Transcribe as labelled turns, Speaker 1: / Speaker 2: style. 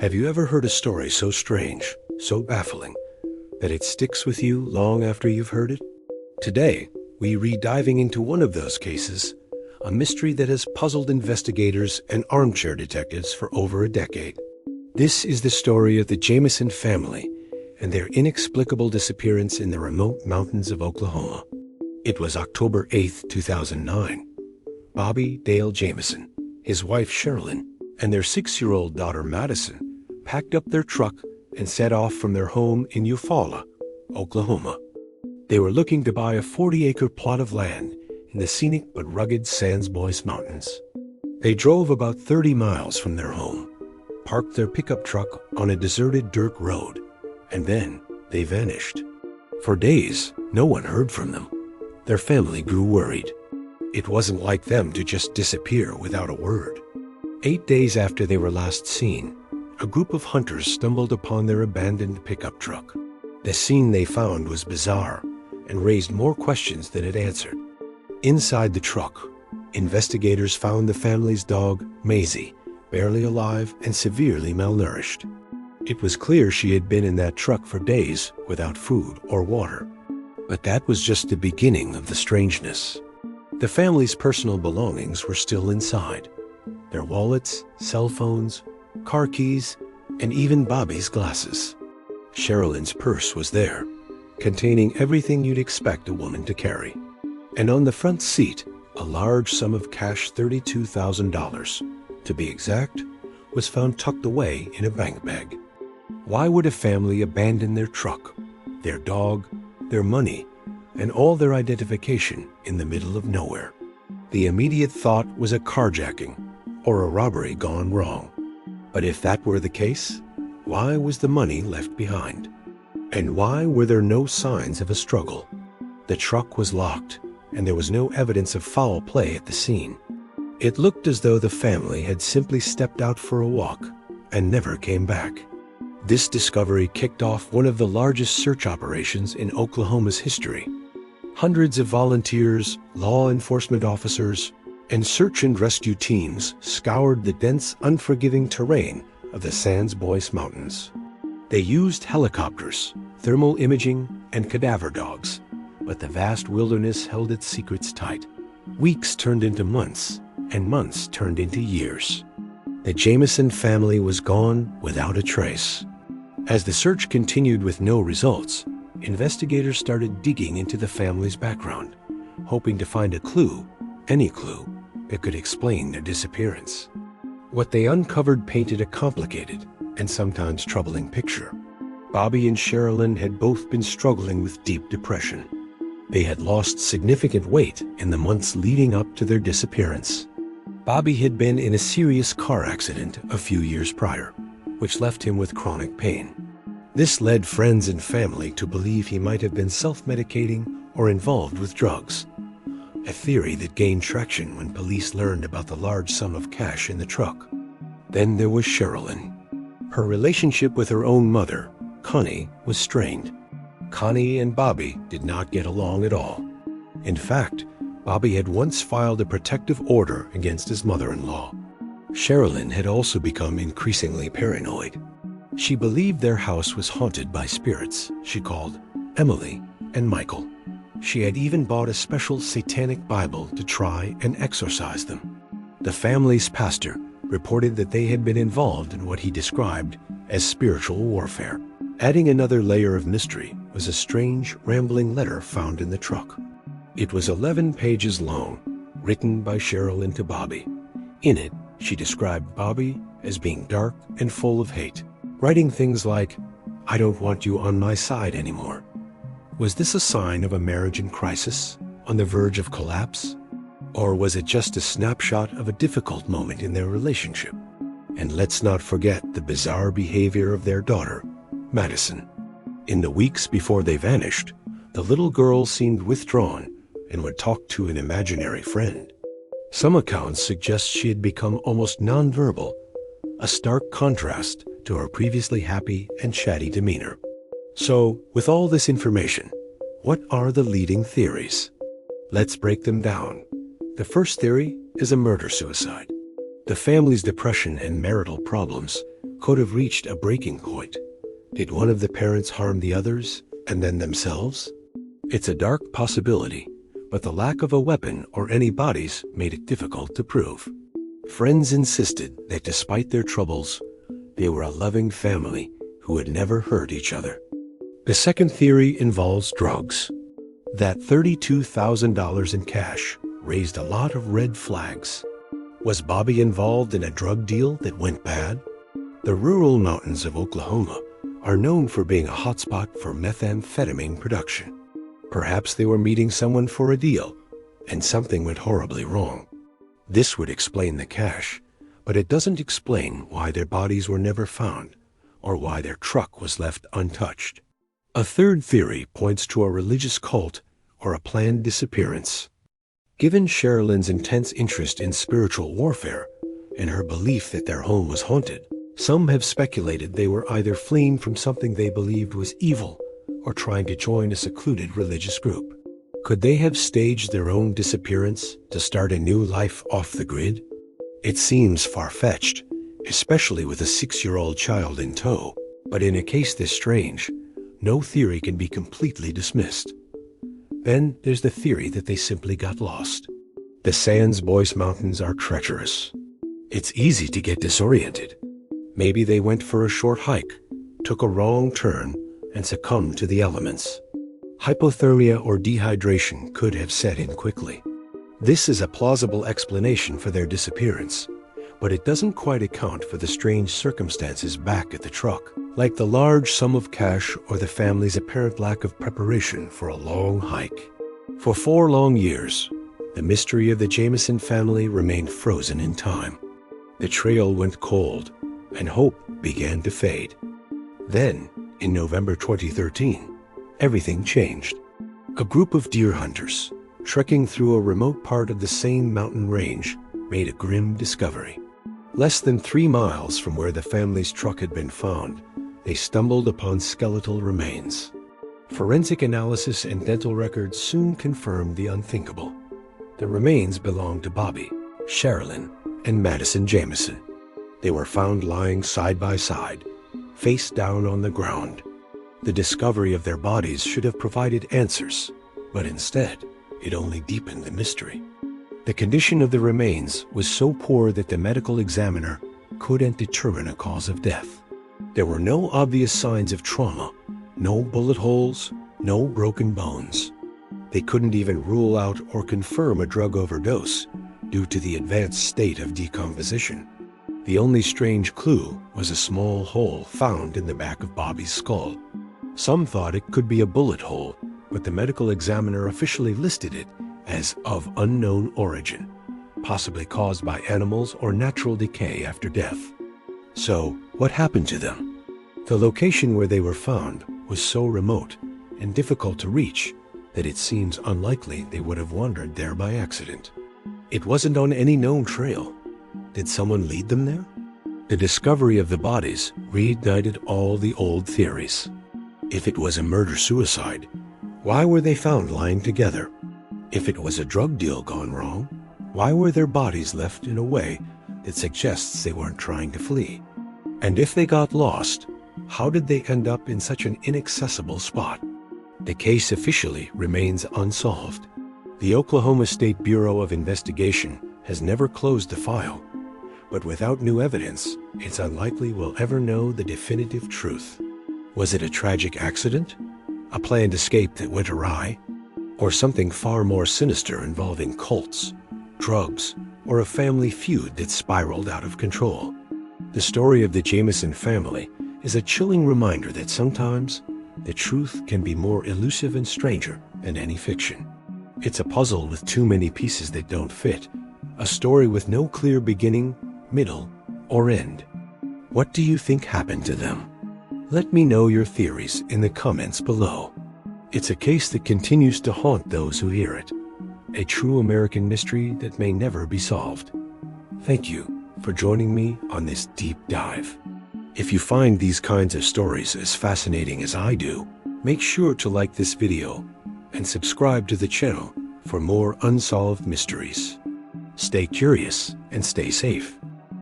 Speaker 1: Have you ever heard a story so strange, so baffling, that it sticks with you long after you've heard it? Today, we re-diving into one of those cases, a mystery that has puzzled investigators and armchair detectives for over a decade. This is the story of the Jamison family and their inexplicable disappearance in the remote mountains of Oklahoma. It was October 8, 2009. Bobby Dale Jamison, his wife Sherilynn, and their 6-year-old daughter Madyson packed up their truck and set off from their home in Eufaula, Oklahoma. They were looking to buy a 40-acre plot of land in the scenic but rugged Bois Mountains. They drove about 30 miles from their home, parked their pickup truck on a deserted dirt road, and then they vanished. For days, no one heard from them. Their family grew worried. It wasn't like them to just disappear without a word. 8 days after they were last seen, a group of hunters stumbled upon their abandoned pickup truck. The scene they found was bizarre and raised more questions than it answered. Inside the truck, investigators found the family's dog, Maisie, barely alive and severely malnourished. It was clear she had been in that truck for days without food or water. But that was just the beginning of the strangeness. The family's personal belongings were still inside. Their wallets, cell phones, car keys, and even Bobby's glasses. Sherilynn's purse was there, containing everything you'd expect a woman to carry. And on the front seat, a large sum of cash, $32,000, to be exact, was found tucked away in a bank bag. Why would a family abandon their truck, their dog, their money, and all their identification in the middle of nowhere? The immediate thought was a carjacking or a robbery gone wrong. But if that were the case, why was the money left behind? And why were there no signs of a struggle? The truck was locked, and there was no evidence of foul play at the scene. It looked as though the family had simply stepped out for a walk and never came back. This discovery kicked off one of the largest search operations in Oklahoma's history. Hundreds of volunteers, law enforcement officers, and search and rescue teams scoured the dense, unforgiving terrain of the Bois Mountains. They used helicopters, thermal imaging, and cadaver dogs, but the vast wilderness held its secrets tight. Weeks turned into months, and months turned into years. The Jamison family was gone without a trace. As the search continued with no results, investigators started digging into the family's background, hoping to find a clue, any clue, that could explain their disappearance. What they uncovered painted a complicated and sometimes troubling picture. Bobby and Sherilynn had both been struggling with deep depression. They had lost significant weight in the months leading up to their disappearance. Bobby had been in a serious car accident a few years prior, which left him with chronic pain. This led friends and family to believe he might have been self-medicating or involved with drugs, a theory that gained traction when police learned about the large sum of cash in the truck. Then there was Sherilynn. Her relationship with her own mother, Connie, was strained. Connie and Bobby did not get along at all. In fact, Bobby had once filed a protective order against his mother-in-law. Sherilynn had also become increasingly paranoid. She believed their house was haunted by spirits she called Emily and Michael. She had even bought a special satanic Bible to try and exorcise them. The family's pastor reported that they had been involved in what he described as spiritual warfare. Adding another layer of mystery was a strange, rambling letter found in the truck. It was 11 pages long, written by Sherilynn to Bobby. In it, she described Bobby as being dark and full of hate, writing things like, "I don't want you on my side anymore." Was this a sign of a marriage in crisis, on the verge of collapse? Or was it just a snapshot of a difficult moment in their relationship? And let's not forget the bizarre behavior of their daughter, Madyson. In the weeks before they vanished, the little girl seemed withdrawn and would talk to an imaginary friend. Some accounts suggest she had become almost nonverbal, a stark contrast to her previously happy and chatty demeanor. So, with all this information, what are the leading theories? Let's break them down. The first theory is a murder-suicide. The family's depression and marital problems could have reached a breaking point. Did one of the parents harm the others and then themselves? It's a dark possibility, but the lack of a weapon or any bodies made it difficult to prove. Friends insisted that despite their troubles, they were a loving family who had never hurt each other. The second theory involves drugs. That $32,000 in cash raised a lot of red flags. Was Bobby involved in a drug deal that went bad? The rural mountains of Oklahoma are known for being a hotspot for methamphetamine production. Perhaps they were meeting someone for a deal, and something went horribly wrong. This would explain the cash, but it doesn't explain why their bodies were never found, or why their truck was left untouched. A third theory points to a religious cult or a planned disappearance. Given Sherilynn's intense interest in spiritual warfare and her belief that their home was haunted, some have speculated they were either fleeing from something they believed was evil or trying to join a secluded religious group. Could they have staged their own disappearance to start a new life off the grid? It seems far-fetched, especially with a 6-year-old child in tow, but in a case this strange, no theory can be completely dismissed. Then there's the theory that they simply got lost. The Sans Bois Mountains are treacherous. It's easy to get disoriented. Maybe they went for a short hike, took a wrong turn, and succumbed to the elements. Hypothermia or dehydration could have set in quickly. This is a plausible explanation for their disappearance, but it doesn't quite account for the strange circumstances back at the truck, like the large sum of cash or the family's apparent lack of preparation for a long hike. For 4 long years, the mystery of the Jamison family remained frozen in time. The trail went cold, and hope began to fade. Then, in November 2013, everything changed. A group of deer hunters, trekking through a remote part of the same mountain range, made a grim discovery. Less than 3 miles from where the family's truck had been found, they stumbled upon skeletal remains. Forensic analysis and dental records soon confirmed the unthinkable. The remains belonged to Bobby, Sherilynn, and Madyson Jamison. They were found lying side by side, face down on the ground. The discovery of their bodies should have provided answers, but instead, it only deepened the mystery. The condition of the remains was so poor that the medical examiner couldn't determine a cause of death. There were no obvious signs of trauma, no bullet holes, no broken bones. They couldn't even rule out or confirm a drug overdose due to the advanced state of decomposition. The only strange clue was a small hole found in the back of Bobby's skull. Some thought it could be a bullet hole, but the medical examiner officially listed it as of unknown origin, possibly caused by animals or natural decay after death. So, what happened to them? The location where they were found was so remote and difficult to reach that it seems unlikely they would have wandered there by accident. It wasn't on any known trail. Did someone lead them there? The discovery of the bodies reignited all the old theories. If it was a murder-suicide, why were they found lying together? If it was a drug deal gone wrong, why were their bodies left in a way that suggests they weren't trying to flee? And if they got lost, how did they end up in such an inaccessible spot? The case officially remains unsolved. The Oklahoma State Bureau of Investigation has never closed the file, but without new evidence, it's unlikely we'll ever know the definitive truth. Was it a tragic accident? A planned escape that went awry? Or something far more sinister involving cults, drugs, or a family feud that spiraled out of control? The story of the Jamison family is a chilling reminder that sometimes the truth can be more elusive and stranger than any fiction. It's a puzzle with too many pieces that don't fit, a story with no clear beginning, middle, or end. What do you think happened to them? Let me know your theories in the comments below. It's a case that continues to haunt those who hear it, a true American mystery that may never be solved. Thank you for joining me on this deep dive. If you find these kinds of stories as fascinating as I do, make sure to like this video and subscribe to the channel for more unsolved mysteries. Stay curious and stay safe.